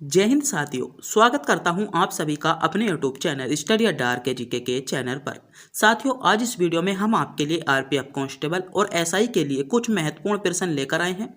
जय हिंद साथियों, स्वागत करता हूं आप सभी का अपने यूट्यूब चैनल स्टडी अड्डा केजीके के चैनल पर। साथियों, आज इस वीडियो में हम आपके लिए आरपीएफ कांस्टेबल और एसआई के लिए कुछ महत्वपूर्ण प्रश्न लेकर आए हैं।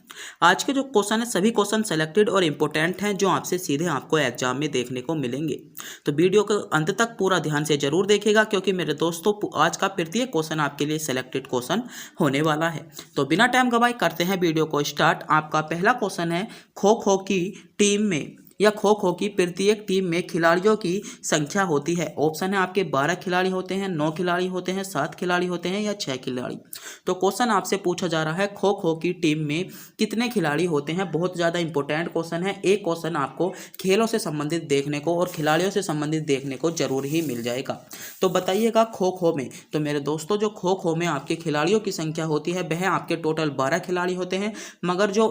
आज के जो क्वेश्चन है सभी क्वेश्चन सेलेक्टेड और इम्पोर्टेंट हैं जो आपसे सीधे आपको एग्जाम में देखने को मिलेंगे। तो वीडियो को अंत तक पूरा ध्यान से जरूर देखिएगा, क्योंकि मेरे दोस्तों आज का प्रत्येक क्वेश्चन आपके लिए सेलेक्टेड क्वेश्चन होने वाला है। तो बिना टाइम गवाए करते हैं वीडियो को स्टार्ट। आपका पहला क्वेश्चन है, खो खो की टीम में या खो खो की प्रत्येक टीम में खिलाड़ियों की संख्या होती है। ऑप्शन है आपके 12 खिलाड़ी होते हैं, 9 खिलाड़ी होते हैं, 7 खिलाड़ी होते हैं या 6 खिलाड़ी। तो क्वेश्चन आपसे पूछा जा रहा है, खो खो की टीम में कितने खिलाड़ी होते हैं। बहुत ज़्यादा इंपॉर्टेंट क्वेश्चन है। एक क्वेश्चन आपको खेलों से संबंधित देखने को और खिलाड़ियों से संबंधित देखने को जरूर ही मिल जाएगा। तो बताइएगा खो खो में, तो मेरे दोस्तों जो खो खो में आपके खिलाड़ियों की संख्या होती है वह आपके टोटल 12 खिलाड़ी होते हैं, मगर जो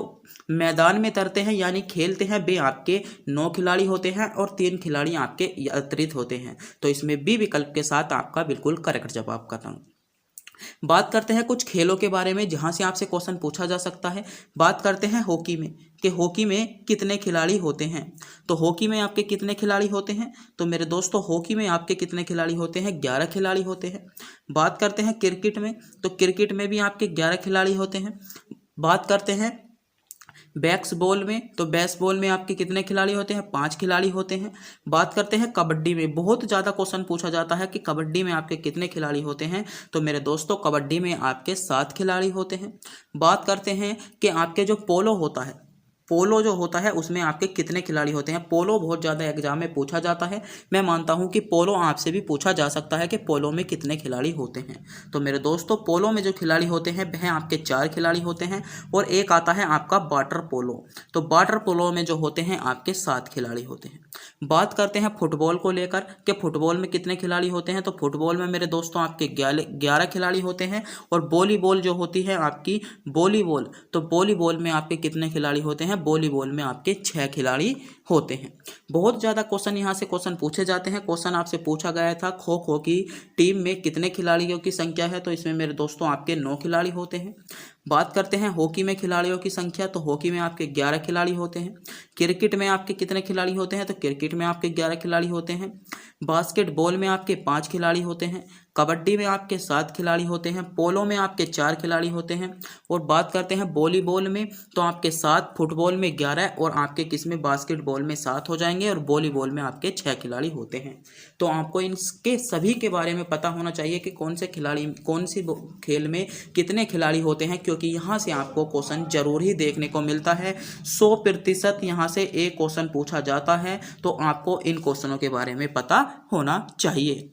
मैदान में तरते हैं यानी खेलते हैं वे आपके 9 खिलाड़ी होते हैं और 3 खिलाड़ी आपके अतिरिक्त होते हैं। तो इसमें बी विकल्प के साथ आपका बिल्कुल करेक्ट जवाब का रंग। बात करते हैं कुछ खेलों के बारे में जहां से आपसे क्वेश्चन पूछा जा सकता है। बात करते हैं हॉकी में कि हॉकी में कितने खिलाड़ी होते हैं। तो हॉकी में आपके कितने खिलाड़ी होते हैं, तो मेरे दोस्तों हॉकी में आपके कितने खिलाड़ी होते हैं, 11 खिलाड़ी होते हैं। बात करते हैं क्रिकेट में, तो क्रिकेट में भी आपके 11 खिलाड़ी होते हैं। बात करते हैं बैक्सबॉल में, तो बेसबॉल में आपके कितने खिलाड़ी होते हैं, 5 खिलाड़ी होते हैं। बात करते हैं कबड्डी में, बहुत ज़्यादा क्वेश्चन पूछा जाता है कि कबड्डी में आपके कितने खिलाड़ी होते हैं। तो मेरे दोस्तों कबड्डी में आपके 7 खिलाड़ी होते हैं। बात करते हैं कि आपके जो पोलो होता है, पोलो जो होता है उसमें आपके कितने खिलाड़ी होते हैं। पोलो बहुत ज़्यादा एग्जाम में पूछा जाता है। मैं मानता हूं कि पोलो आपसे भी पूछा जा सकता है कि पोलो में कितने खिलाड़ी होते हैं। तो मेरे दोस्तों पोलो में जो खिलाड़ी होते हैं वह आपके 4 खिलाड़ी होते हैं और एक आता है आपका वाटर पोलो। तो वाटर पोलो में जो होते हैं आपके 7 खिलाड़ी होते हैं। बात करते हैं फुटबॉल को लेकर कि फुटबॉल में कितने खिलाड़ी होते हैं। तो फुटबॉल में मेरे दोस्तों आपके 11 खिलाड़ी होते हैं। और वॉलीबॉल जो होती है आपकी वॉलीबॉल, तो वॉलीबॉल में आपके कितने खिलाड़ी होते हैं, वॉलीबॉल में आपके 6 खिलाड़ी होते हैं। बहुत ज़्यादा क्वेश्चन यहाँ से क्वेश्चन पूछे जाते हैं। क्वेश्चन आपसे पूछा गया था खो खो की टीम में कितने खिलाड़ियों की संख्या है, तो इसमें मेरे दोस्तों आपके 9 खिलाड़ी होते हैं। बात करते हैं हॉकी में खिलाड़ियों की संख्या, तो हॉकी में आपके 11 खिलाड़ी होते हैं। क्रिकेट में आपके कितने खिलाड़ी होते हैं, तो क्रिकेट में आपके 11 खिलाड़ी होते हैं। बास्केटबॉल में आपके 5 खिलाड़ी होते हैं। कबड्डी में आपके 7 खिलाड़ी होते हैं। पोलो में आपके 4 खिलाड़ी होते हैं। और बात करते हैं वॉलीबॉल में, तो आपके 7, फुटबॉल में 11 और आपके किसमें बास्केटबॉल में 7 हो जाएंगे और वॉलीबॉल में आपके 6 खिलाड़ी होते हैं। तो आपको इनके सभी के बारे में पता होना चाहिए कि कौन से खिलाड़ी कौन सी खेल में कितने खिलाड़ी होते हैं, क्योंकि यहाँ से आपको क्वेश्चन जरूर ही देखने को मिलता है। 100% यहाँ से एक क्वेश्चन पूछा जाता है, तो आपको इन क्वेश्चनों के बारे में पता होना चाहिए।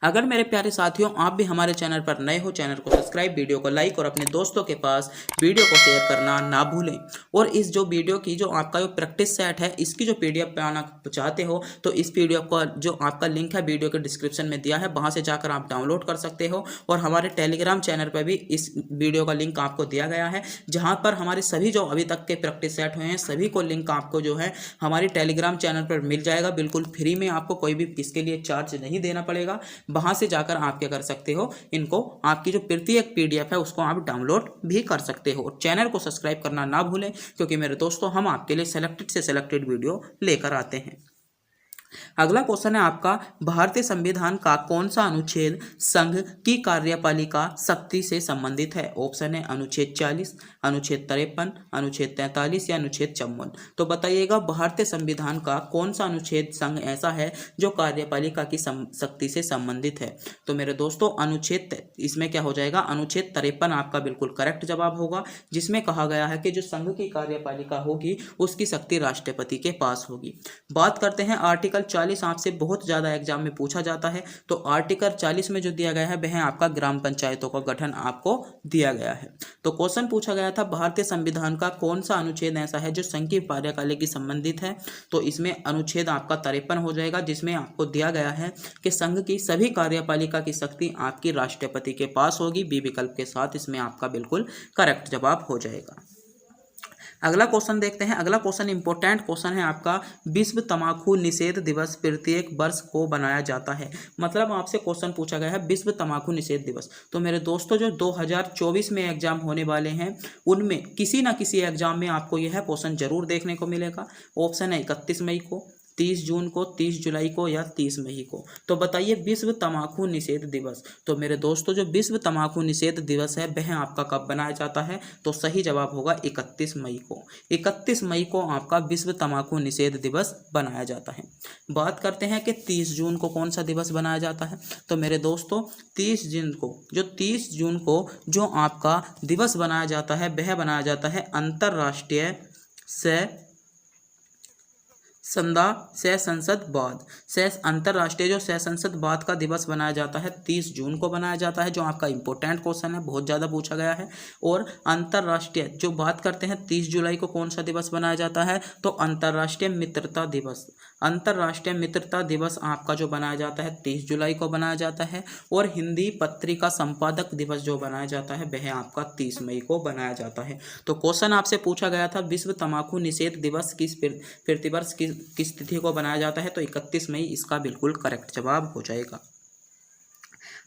अगर मेरे प्यारे साथियों आप भी हमारे चैनल पर नए हो, चैनल को सब्सक्राइब, वीडियो को लाइक और अपने दोस्तों के पास वीडियो को शेयर करना ना भूलें। और इस जो वीडियो की जो आपका जो प्रैक्टिस सेट है इसकी जो पीडीएफ पाना चाहते हो, तो इस पीडीएफ का जो आपका लिंक है वीडियो के डिस्क्रिप्शन में दिया है, वहां से जाकर आप डाउनलोड कर सकते हो। और हमारे टेलीग्राम चैनल पर भी इस वीडियो का लिंक आपको दिया गया है, जहाँ पर हमारे सभी जो अभी तक के प्रैक्टिस सेट हुए हैं सभी को लिंक आपको जो है हमारे टेलीग्राम चैनल पर मिल जाएगा। बिल्कुल फ्री में, आपको कोई भी इसके लिए चार्ज नहीं देना पड़ेगा। वहां से जाकर आप क्या कर सकते हो, इनको आपकी जो प्रत्येक पीडीएफ है उसको आप डाउनलोड भी कर सकते हो। चैनल को सब्सक्राइब करना ना भूलें, क्योंकि मेरे दोस्तों हम आपके लिए सेलेक्टेड से सेलेक्टेड वीडियो लेकर आते हैं। अगला क्वेश्चन है आपका, भारतीय संविधान का कौन सा अनुच्छेद संघ की कार्यपालिका शक्ति से संबंधित है। ऑप्शन है अनुच्छेद 40, अनुच्छेद 53, अनुच्छेद 43 या अनुच्छेद 54। तो बताइएगा भारतीय संविधान का कौन सा अनुच्छेद संघ ऐसा है जो कार्यपालिका की शक्ति से संबंधित है। तो मेरे दोस्तों अनुच्छेद, इसमें क्या हो जाएगा, अनुच्छेद 53 आपका बिल्कुल करेक्ट जवाब होगा, जिसमें कहा गया है कि जो संघ की कार्यपालिका होगी उसकी शक्ति राष्ट्रपति के पास होगी। बात करते हैं आर्टिकल 40, आपसे बहुत ज्यादा एग्जाम में पूछा जाता है। तो आर्टिकल 40 में जो दिया गया है वह आपका ग्राम पंचायतों का गठन आपको दिया गया है। तो क्वेश्चन पूछा गया था भारतीय संविधान का कौन सा अनुच्छेद ऐसा है जो संघ की कार्यकारिणी की संबंधित है। तो इसमें अनुच्छेद आपका 53 हो जाएगा, जिसमें आपको दिया गया है कि संघ की सभी कार्यपालिका की शक्ति आपकी राष्ट्रपति के पास होगी। बी विकल्प के साथ इसमें आपका बिल्कुल करेक्ट जवाब हो जाएगा। अगला क्वेश्चन देखते हैं। अगला क्वेश्चन इंपॉर्टेंट क्वेश्चन है आपका, विश्व तंबाकू निषेध दिवस प्रत्येक वर्ष को बनाया जाता है। मतलब आपसे क्वेश्चन पूछा गया है विश्व तंबाकू निषेध दिवस। तो मेरे दोस्तों जो 2024 में एग्जाम होने वाले हैं उनमें किसी ना किसी एग्जाम में आपको यह क्वेश्चन जरूर देखने को मिलेगा। ऑप्शन है 31 मई को, 30 जून को, 30 जुलाई को या 30 मई को। तो बताइए विश्व तंबाकू निषेध दिवस। तो मेरे दोस्तों जो विश्व तंबाकू निषेध दिवस है वह आपका कब बनाया जाता है? तो सही जवाब होगा 31 मई को। 31 मई को आपका विश्व तंबाकू निषेध दिवस बनाया जाता है। बात करते हैं कि 30 जून को कौन सा दिवस बनाया जाता है। तो मेरे दोस्तों 30 जून को जो आपका दिवस बनाया जाता है वह बनाया जाता है अंतर्राष्ट्रीय अंतर्राष्ट्रीय जो संसदवाद का दिवस बनाया जाता है 30 जून को बनाया जाता है, जो आपका इंपॉर्टेंट क्वेश्चन है, बहुत ज़्यादा पूछा गया है। और अंतर्राष्ट्रीय जो बात करते हैं 30 जुलाई को कौन सा दिवस बनाया जाता है? तो अंतर्राष्ट्रीय मित्रता दिवस। अंतर्राष्ट्रीय मित्रता दिवस आपका जो बनाया जाता है 30 जुलाई को बनाया जाता है। और हिंदी पत्रिका संपादक दिवस जो बनाया जाता है वह आपका 30 मई को बनाया जाता है। तो क्वेश्चन आपसे पूछा गया था विश्व तंबाकू निषेध दिवस किस प्रतिवर्ष किस तिथि को बनाया जाता है? तो 31 मई इसका बिल्कुल करेक्ट जवाब हो जाएगा।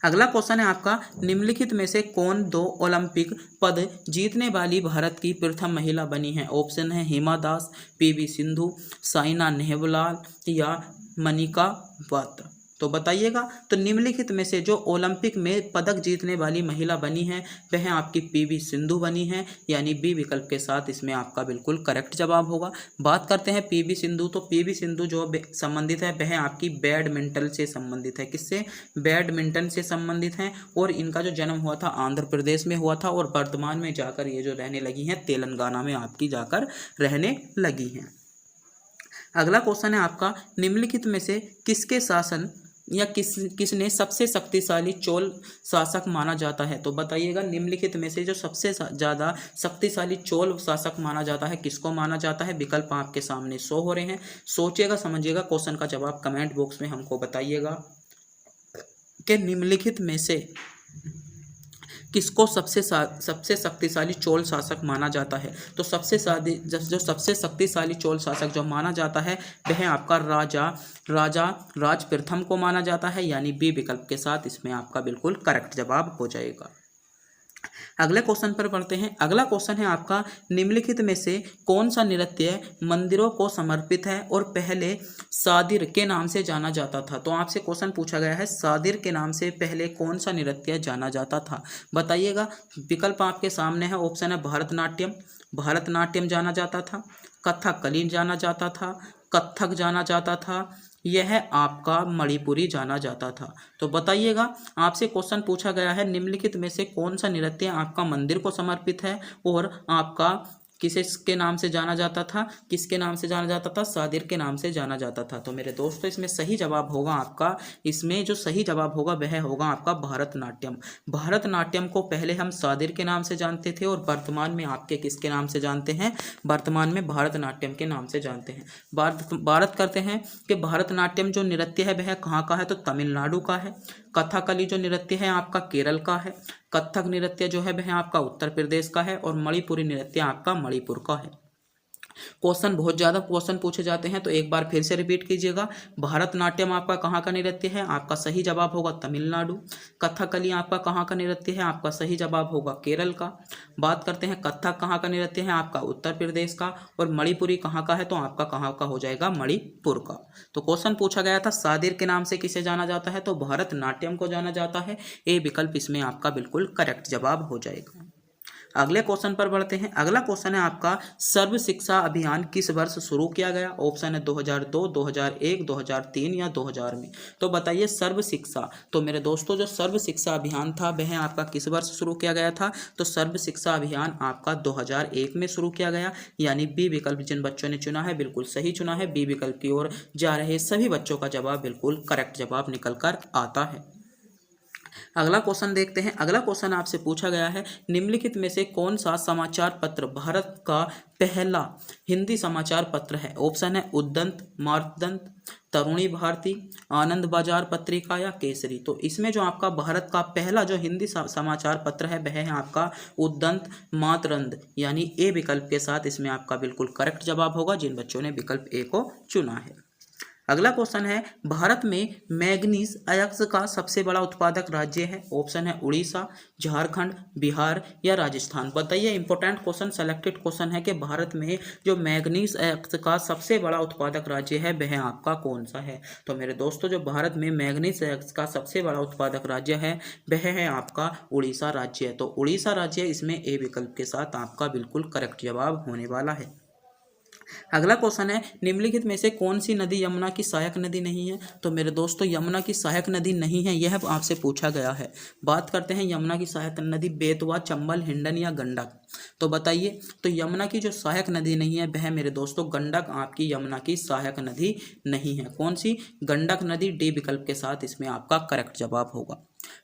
अगला क्वेश्चन है आपका, निम्नलिखित में से कौन 2 ओलंपिक पद जीतने वाली भारत की प्रथम महिला बनी है? ऑप्शन है हिमा दास, पीवी सिंधु, साइना नेहवाल या मनिका बत्रा। तो बताइएगा। तो निम्नलिखित में से जो ओलंपिक में पदक जीतने वाली महिला बनी है वह आपकी पीवी सिंधु बनी है, यानी बी विकल्प के साथ इसमें आपका बिल्कुल करेक्ट जवाब होगा। बात करते हैं पीवी सिंधु। तो पीवी सिंधु जो संबंधित है वह आपकी बैडमिंटन से संबंधित है। किससे? बैडमिंटन से संबंधित है। और इनका जो जन्म हुआ था आंध्र प्रदेश में हुआ था और वर्तमान में जाकर ये जो रहने लगी हैं तेलंगाना में आपकी जाकर रहने लगी हैं। अगला क्वेश्चन है आपका, निम्नलिखित में से किसके शासन या किसने सबसे शक्तिशाली चोल शासक माना जाता है? तो बताइएगा निम्नलिखित में से जो सबसे ज़्यादा शक्तिशाली चोल शासक माना जाता है किसको माना जाता है? विकल्प आपके सामने शो हो रहे हैं, सोचिएगा समझिएगा, क्वेश्चन का जवाब कमेंट बॉक्स में हमको बताइएगा कि निम्नलिखित में से किसको सबसे शक्तिशाली चोल शासक माना जाता है? तो जो सबसे शक्तिशाली चोल शासक जो माना जाता है वह आपका राज प्रथम को माना जाता है, यानी बी विकल्प के साथ इसमें आपका बिल्कुल करेक्ट जवाब हो जाएगा। अगले क्वेश्चन पर पढ़ते हैं। अगला क्वेश्चन है आपका, निम्नलिखित में से कौन सा नृत्य मंदिरों को समर्पित है और पहले सादिर के नाम से जाना जाता था? तो आपसे क्वेश्चन पूछा गया है सादिर के नाम से पहले कौन सा नृत्य जाना जाता था? बताइएगा। विकल्प आपके सामने है। ऑप्शन है भरतनाट्यम जाना जाता था, कथकली जाना जाता था, कथक जाना जाता था, यह आपका मणिपुरी जाना जाता था। तो बताइएगा। आपसे क्वेश्चन पूछा गया है निम्नलिखित में से कौन सा नृत्य आपका मंदिर को समर्पित है और आपका किसके नाम से जाना जाता था? किसके नाम से जाना जाता था? सादिर के नाम से जाना जाता था। तो मेरे दोस्तों इसमें सही जवाब होगा आपका, इसमें जो सही जवाब होगा वह होगा आपका भरतनाट्यम। भरतनाट्यम को पहले हम सादिर के नाम से जानते थे और वर्तमान में आपके किसके नाम से जानते हैं? वर्तमान में भरतनाट्यम के नाम से जानते हैं। बात करते हैं कि भरतनाट्यम जो नृत्य है वह कहाँ का है? तो तमिलनाडु का है। कथकली जो नृत्य है आपका केरल का है। कथक नृत्य जो है वह आपका उत्तर प्रदेश का है और मणिपुरी नृत्य आपका मणिपुर का है। क्वेश्चन बहुत ज़्यादा क्वेश्चन पूछे जाते हैं तो एक बार फिर से रिपीट कीजिएगा। भरतनाट्यम आपका कहाँ का नृत्य है? आपका सही जवाब होगा तमिलनाडु। कथकली आपका कहाँ का नृत्य है? आपका सही जवाब होगा केरल का। बात करते हैं कथक कहाँ का नृत्य है? आपका उत्तर प्रदेश का। और मणिपुरी कहाँ का है? तो आपका कहाँ का हो जाएगा? मणिपुर का। तो क्वेश्चन पूछा गया था सादिर के नाम से किसे जाना जाता है? तो भरतनाट्यम को जाना जाता है। ए विकल्प इसमें आपका बिल्कुल करेक्ट जवाब हो जाएगा। अगले क्वेश्चन पर बढ़ते हैं। अगला क्वेश्चन है आपका, सर्व शिक्षा अभियान किस वर्ष शुरू किया गया? ऑप्शन है 2002, 2001, 2003 या 2000 में। तो बताइए सर्व शिक्षा। तो मेरे दोस्तों जो सर्व शिक्षा अभियान था वह आपका किस वर्ष शुरू किया गया था? तो सर्व शिक्षा अभियान आपका 2001 में शुरू किया गया, यानी बी विकल्प जिन बच्चों ने चुना है बिल्कुल सही चुना है। बी विकल्प की ओर जा रहे सभी बच्चों का जवाब बिल्कुल करेक्ट जवाब निकल कर आता है। अगला क्वेश्चन देखते हैं। अगला क्वेश्चन आपसे पूछा गया है, निम्नलिखित में से कौन सा समाचार पत्र भारत का पहला हिंदी समाचार पत्र है? ऑप्शन है उद्दंत, मार्तंड, तरुणी भारती, आनंद बाजार पत्रिका या केसरी। तो इसमें जो आपका भारत का पहला जो हिंदी समाचार पत्र है वह है आपका उद्दंत मातरंद, यानी ए विकल्प के साथ इसमें आपका बिल्कुल करेक्ट जवाब होगा जिन बच्चों ने विकल्प ए को चुना है। अगला क्वेश्चन है, भारत में मैग्नीज अयस्क का सबसे बड़ा उत्पादक राज्य है? ऑप्शन है उड़ीसा, झारखंड, बिहार या राजस्थान। बताइए, इंपॉर्टेंट क्वेश्चन, सेलेक्टेड क्वेश्चन है कि भारत में जो मैग्नीज अयस्क का सबसे बड़ा उत्पादक राज्य है वह आपका कौन सा है? तो मेरे दोस्तों, जो भारत में मैग्नीज अयस्क का सबसे बड़ा उत्पादक राज्य है वह है आपका उड़ीसा राज्य। तो उड़ीसा राज्य इसमें ए विकल्प के साथ आपका बिल्कुल करेक्ट जवाब होने वाला है। अगला क्वेश्चन है, निम्नलिखित में से कौन सी नदी यमुना की सहायक नदी नहीं है? तो मेरे दोस्तों, यमुना की सहायक नदी नहीं है, यह आपसे पूछा गया है। बात करते हैं यमुना की सहायक नदी बेतवा, चंबल, हिंडन या गंडक। तो बताइए, तो यमुना की जो सहायक नदी नहीं है वह मेरे दोस्तों गंडक आपकी यमुना की सहायक नदी नहीं है। कौन सी? गंडक नदी, डी विकल्प के साथ इसमें आपका करेक्ट जवाब होगा।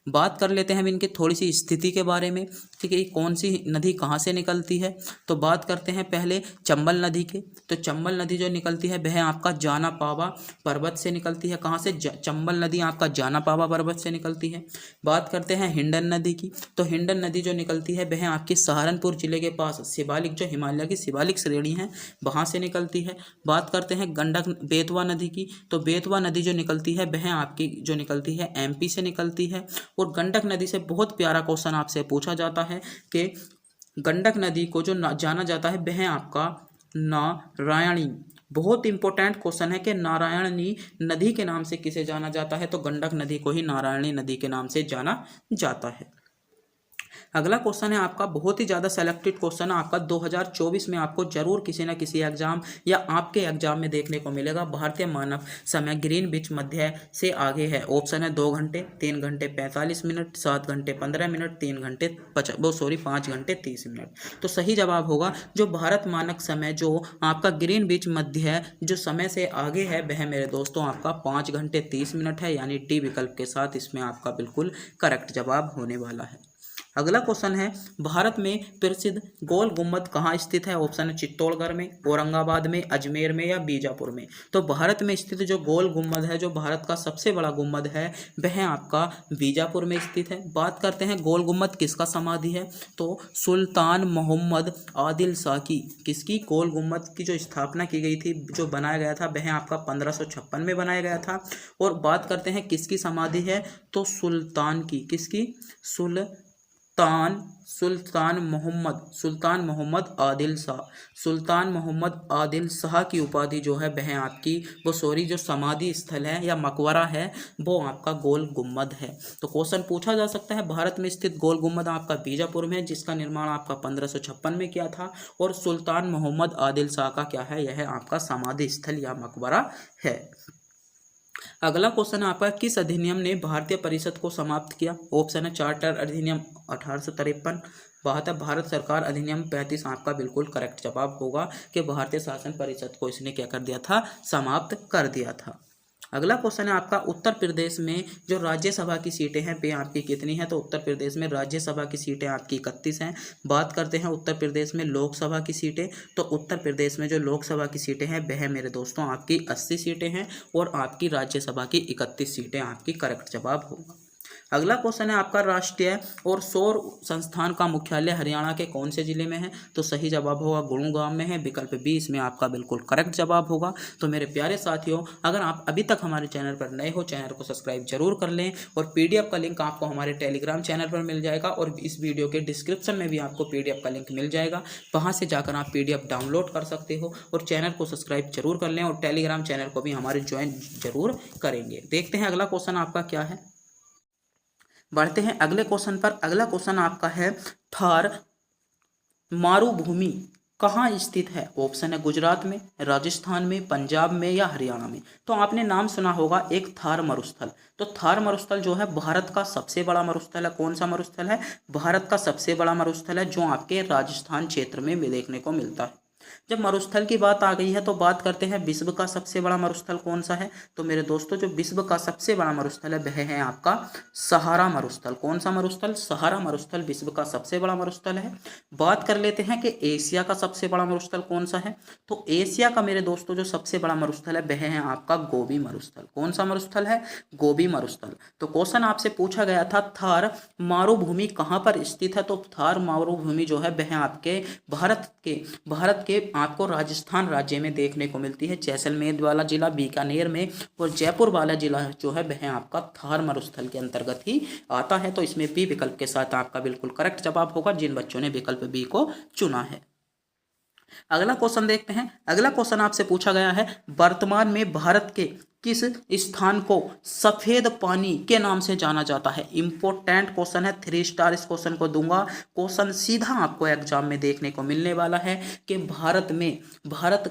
बात कर लेते हैं हम इनकी थोड़ी सी स्थिति के बारे में, ठीक है, कौन सी नदी कहाँ से निकलती है। तो बात करते हैं पहले चंबल नदी के। तो चंबल नदी जो निकलती है वह आपका जाना पावा पर्वत से निकलती है। कहाँ से? चंबल नदी आपका जाना पावा पर्वत से निकलती है। बात करते हैं हिंडन नदी की। तो हिंडन नदी जो निकलती है वह आपकी सहारनपुर जिले के पास शिवालिक, जो हिमालय की शिवालिक श्रेणी है वहाँ से निकलती है। बात करते हैं गंडक बेतवा नदी की। तो बेतवा नदी जो निकलती है वह आपकी जो निकलती है एमपी से निकलती है। और गंडक नदी से बहुत प्यारा क्वेश्चन आपसे पूछा जाता है कि गंडक नदी को जो जाना जाता है वह आपका नारायणी, बहुत इंपॉर्टेंट क्वेश्चन है कि नारायणी नदी के नाम से किसे जाना जाता है? तो गंडक नदी को ही नारायणी नदी के नाम से जाना जाता है। अगला क्वेश्चन है आपका बहुत ही ज़्यादा सेलेक्टेड क्वेश्चन है आपका 2024 में आपको जरूर किसी न किसी एग्जाम या आपके एग्जाम में देखने को मिलेगा। भारतीय मानक समय ग्रीनविच मध्य से आगे है। ऑप्शन है 2 घंटे, 3 घंटे 45 मिनट, 7 घंटे 15 मिनट, 3 घंटे 5 घंटे 30 मिनट। तो सही जवाब होगा जो भारत मानक समय जो आपका ग्रीनविच मध्य जो समय से आगे है वह मेरे दोस्तों आपका 5 घंटे 30 मिनट है, यानी डी विकल्प के साथ इसमें आपका बिल्कुल करेक्ट जवाब होने वाला है। अगला क्वेश्चन है, भारत में प्रसिद्ध गोल गुम्बद कहाँ स्थित है? ऑप्शन है चित्तौड़गढ़ में, औरंगाबाद में, अजमेर में या बीजापुर में। तो भारत में स्थित जो गोल गुम्बद है, जो भारत का सबसे बड़ा गुम्बद है वह आपका बीजापुर में स्थित है। बात करते हैं गोल गुम्बद किसका समाधि है? तो सुल्तान मोहम्मद आदिल शाह की, किसकी? गोल गुम्बद की जो स्थापना की गई थी, जो बनाया गया था वह आपका 1556 में बनाया गया था। और बात करते हैं किसकी समाधि है? तो सुल्तान की, किसकी? सुल्तान मोहम्मद आदिल शाह, सुल्तान मोहम्मद आदिल शाह की उपाधि जो है वह आपकी जो समाधि स्थल है या मकबरा है वो आपका गोल गुम्बद है। तो क्वेश्चन पूछा जा सकता है, भारत में स्थित गोल गुम्बद आपका बीजापुर में, जिसका निर्माण आपका 1556 में किया था, और सुल्तान मोहम्मद आदिल शाह का क्या है? यह आपका समाधि स्थल या मकबरा है। अगला क्वेश्चन आपका, किस अधिनियम ने भारतीय परिषद को समाप्त किया? ऑप्शन है चार्टर अधिनियम 1853, बात है भारत सरकार अधिनियम 35। आपका बिल्कुल करेक्ट जवाब होगा कि भारतीय शासन परिषद को इसने क्या कर दिया था? समाप्त कर दिया था। अगला क्वेश्चन है आपका, उत्तर प्रदेश में जो राज्यसभा की सीटें हैं वे आपकी कितनी हैं? तो उत्तर प्रदेश में राज्यसभा की सीटें आपकी 31 हैं। बात करते हैं उत्तर प्रदेश में लोकसभा की सीटें। तो उत्तर प्रदेश में जो लोकसभा की सीटें हैं वह मेरे दोस्तों आपकी 80 सीटें हैं, और आपकी राज्यसभा की 31 सीटें आपकी करेक्ट जवाब होगा। अगला क्वेश्चन है आपका, राष्ट्रीय और सौर संस्थान का मुख्यालय हरियाणा के कौन से जिले में है? तो सही जवाब होगा गुरुग्राम में है, विकल्प बी इसमें आपका बिल्कुल करेक्ट जवाब होगा। तो मेरे प्यारे साथियों, अगर आप अभी तक हमारे चैनल पर नए हो, चैनल को सब्सक्राइब जरूर कर लें, और पीडीएफ का लिंक आपको हमारे टेलीग्राम चैनल पर मिल जाएगा, और इस वीडियो के डिस्क्रिप्शन में भी आपको पीडीएफ का लिंक मिल जाएगा। वहाँ से जाकर आप पीडीएफ डाउनलोड कर सकते हो, और चैनल को सब्सक्राइब जरूर कर लें, और टेलीग्राम चैनल को भी हमारे ज्वाइन जरूर करेंगे। देखते हैं अगला क्वेश्चन आपका क्या है। बढ़ते हैं अगले क्वेश्चन पर। अगला क्वेश्चन आपका है, थार मारुभूमि कहाँ स्थित है? ऑप्शन है गुजरात में, राजस्थान में, पंजाब में या हरियाणा में। तो आपने नाम सुना होगा एक थार मरुस्थल। तो थार मरुस्थल जो है भारत का सबसे बड़ा मरुस्थल है। कौन सा मरुस्थल है? भारत का सबसे बड़ा मरुस्थल है, जो आपके राजस्थान क्षेत्र में देखने को मिलता है। जब मरुस्थल की बात आ गई है तो बात करते हैं विश्व का सबसे बड़ा मरुस्थल कौन सा है। तो मेरे दोस्तों जो विश्व का सबसे बड़ा मरुस्थल है वह है आपका सहारा मरुस्थल। कौन सा मरुस्थल? सहारा मरुस्थल विश्व का सबसे बड़ा मरुस्थल है। बात कर लेते हैं कि एशिया का सबसे बड़ा मरुस्थल कौन सा है। तो एशिया का मेरे दोस्तों जो सबसे बड़ा मरुस्थल है वह है आपका गोबी मरुस्थल। कौन सा मरुस्थल है? गोबी मरुस्थल। तो क्वेश्चन आपसे पूछा गया था थार मारुभूमि कहाँ पर स्थित है। तो थार मारुभूमि जो है वह आपके भारत के आपको राजस्थान राज्य में देखने को मिलती है। जैसलमेर वाला जिला बीकानेर में और जयपुर वाला जिला जो है वह आपका थार मरुस्थल के अंतर्गत ही आता है। तो इसमें बी विकल्प के साथ आपका बिल्कुल करेक्ट जवाब होगा जिन बच्चों ने विकल्प बी को चुना है। अगला क्वेश्चन देखते हैं। अगला क्वेश्चन आपसे पूछा गया है वर्तमान में भारत के किस स्थान को सफेद पानी के नाम से जाना जाता है। इंपॉर्टेंट क्वेश्चन है, 3 स्टार इस क्वेश्चन को दूंगा। क्वेश्चन सीधा आपको एग्जाम में देखने को मिलने वाला है कि भारत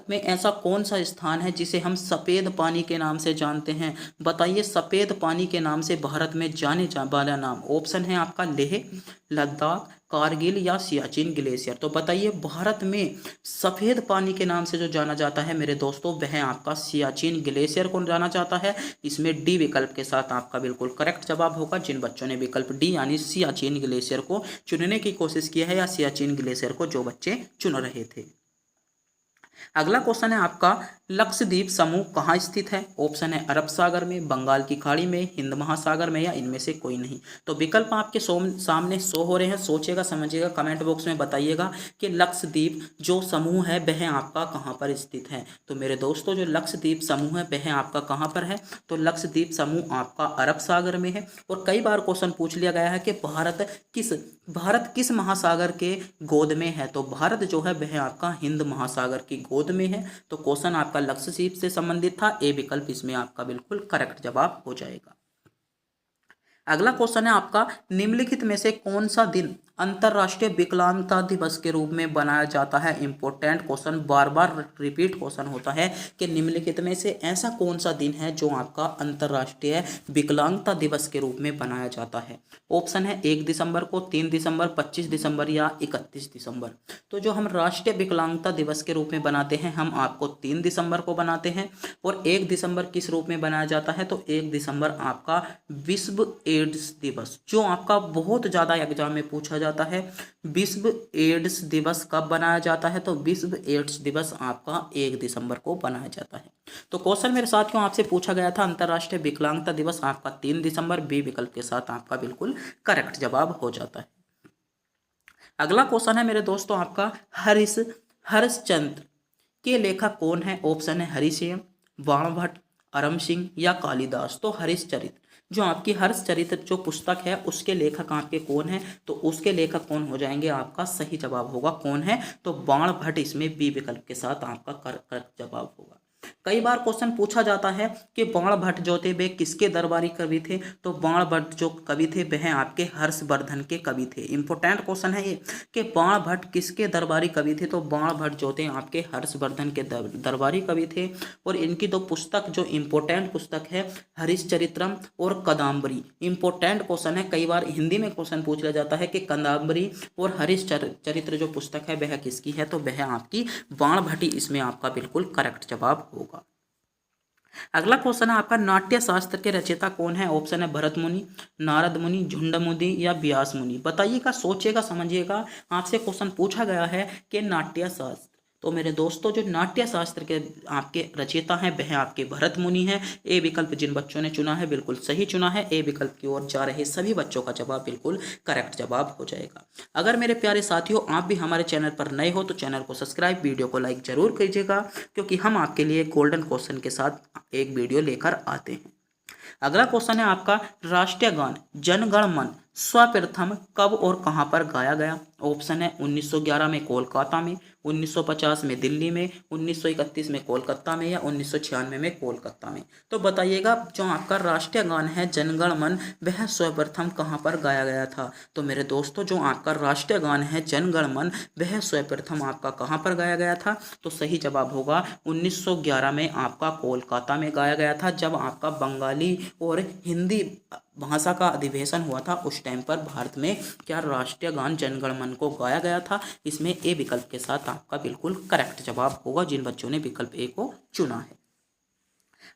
में ऐसा कौन सा स्थान है जिसे हम सफेद पानी के नाम से जानते हैं। बताइए सफेद पानी के नाम से भारत में जाने वाला नाम। ऑप्शन है आपका लेह, लद्दाख, कारगिल या सियाचिन ग्लेशियर। तो बताइए भारत में सफेद पानी के नाम से जो जाना जाता है मेरे दोस्तों वह आपका सियाचिन ग्लेशियर को जाना जाता है। इसमें डी विकल्प के साथ आपका बिल्कुल करेक्ट जवाब होगा जिन बच्चों ने विकल्प डी यानी सियाचिन ग्लेशियर को चुनने की कोशिश की है या सियाचिन ग्लेशियर को जो बच्चे चुन रहे थे। अगला क्वेश्चन है आपका लक्षद्वीप समूह कहाँ स्थित है। ऑप्शन है अरब सागर में, बंगाल की खाड़ी में, हिंद महासागर में या इनमें से कोई नहीं। तो विकल्प आपके सामने शो हो रहे हैं। सोचिएगा समझिएगा कमेंट बॉक्स में बताइएगा कि लक्षद्वीप जो समूह है वह आपका कहाँ पर स्थित है। तो मेरे दोस्तों जो लक्षद्वीप समूह है वह आपका कहाँ पर है। तो लक्षद्वीप समूह आपका अरब सागर में है। और कई बार क्वेश्चन पूछ लिया गया है कि भारत किस महासागर के गोद में है। तो भारत जो है वह आपका हिंद महासागर की गोद में है। तो क्वेश्चन आपका लक्षद्वीप से संबंधित था। ए विकल्प इसमें आपका बिल्कुल करेक्ट जवाब हो जाएगा। अगला क्वेश्चन है आपका निम्नलिखित में से कौन सा दिन अंतर्राष्ट्रीय विकलांगता दिवस के रूप में बनाया जाता है। इंपॉर्टेंट क्वेश्चन, बार बार रिपीट क्वेश्चन होता है कि निम्नलिखित में से ऐसा कौन सा दिन है जो आपका अंतर्राष्ट्रीय विकलांगता दिवस के रूप में बनाया जाता है। ऑप्शन है 1 दिसंबर को, 3 दिसंबर, 25 दिसंबर या 31 दिसंबर। तो जो हम राष्ट्रीय विकलांगता दिवस के रूप में बनाते हैं हम आपको 3 दिसंबर को बनाते हैं। और 1 दिसंबर किस रूप में बनाया जाता है। तो 1 दिसंबर आपका विश्व एड्स दिवस जो आपका बहुत ज़्यादा एग्जाम में पूछा जाता है। विश्व एड्स दिवस कब बनाया जाता है। तो विश्व एड्स दिवस आपका 1 दिसंबर को बनाया जाता है। तो क्वेश्चन मेरे साथियों आपसे पूछा गया था अंतर्राष्ट्रीय विकलांगता दिवस आपका 3 दिसंबर। बी विकल्प के साथ आपका बिल्कुल करेक्ट जवाब हो जाता है। अगला क्वेश्चन है मेरे दोस्तों आपका हरिश्चंद्र के लेखक कौन है। ऑप्शन है हरिशेन, बाणभट्ट, अरम सिंह या कालिदास। तो हरिश्चरित्र जो आपकी हर्षचरित्र जो पुस्तक है उसके लेखक आपके कौन है। तो उसके लेखक कौन हो जाएंगे। आपका सही जवाब होगा कौन है। तो बाणभट्ट इसमें बी विकल्प के साथ आपका करेक्ट जवाब होगा। कई बार क्वेश्चन पूछा जाता है कि बाणभट्ट जो थे वे किसके दरबारी कवि थे। तो बाणभट्ट जो कवि थे वह आपके हर्षवर्धन के कवि थे। इंपॉर्टेंट क्वेश्चन है ये कि बाणभट्ट किसके दरबारी कवि थे। तो बाणभट्ट जो थे आपके हर्षवर्धन के दरबारी कवि थे। और इनकी दो पुस्तक जो इंपॉर्टेंट पुस्तक है हरिश्चरित्रम और कदम्बरी। इंपॉर्टेंट क्वेश्चन है, कई बार हिंदी में क्वेश्चन पूछ लिया जाता है कि कदम्बरी और हरिश्चरित्र जो पुस्तक है वह किसकी है। तो वह आपकी बाणभट्टी इसमें आपका बिल्कुल करेक्ट जवाब होगा। अगला क्वेश्चन है आपका नाट्य शास्त्र के रचयिता कौन है। ऑप्शन है भरत मुनि, नारद मुनि, झुंड मुनि या व्यास मुनि। बताइएगा, सोचिएगा, समझिएगा। आपसे क्वेश्चन पूछा गया है कि नाट्य शास्त्र। तो मेरे दोस्तों जो नाट्य शास्त्र के आपके रचयिता हैं वह आपके भरत मुनि हैं। ए विकल्प जिन बच्चों ने चुना है बिल्कुल सही चुना है। ए विकल्प की ओर जा रहे सभी बच्चों का जवाब बिल्कुल करेक्ट जवाब हो जाएगा। अगर मेरे प्यारे साथियों आप भी हमारे चैनल पर नए हो तो चैनल को सब्सक्राइब, वीडियो को लाइक जरूर कीजिएगा क्योंकि हम आपके लिए गोल्डन क्वेश्चन के साथ एक वीडियो लेकर आते हैं। अगला क्वेश्चन है आपका राष्ट्रीय गान जन गण मन सर्वप्रथम कब और कहां पर गाया गया। ऑप्शन है 1911 में कोलकाता में, 1950 में दिल्ली में, 1931 में कोलकाता में या 1996 में कोलकाता में। तो बताइएगा जो आपका राष्ट्रीय गान है जन गण मन वह सर्वप्रथम कहां पर गाया गया था। तो मेरे दोस्तों जो आपका राष्ट्रीय गान है जन गण मन वह सर्वप्रथम आपका कहां पर गाया गया था। तो सही जवाब होगा 1911 में आपका कोलकाता में गाया गया था जब आपका बंगाली और हिंदी भाषा का अधिवेशन हुआ था उस टाइम पर भारत में क्या राष्ट्रीय गान जन गण मन को गाया गया था। इसमें ए विकल्प के साथ आपका बिल्कुल करेक्ट जवाब होगा जिन बच्चों ने विकल्प ए को चुना है।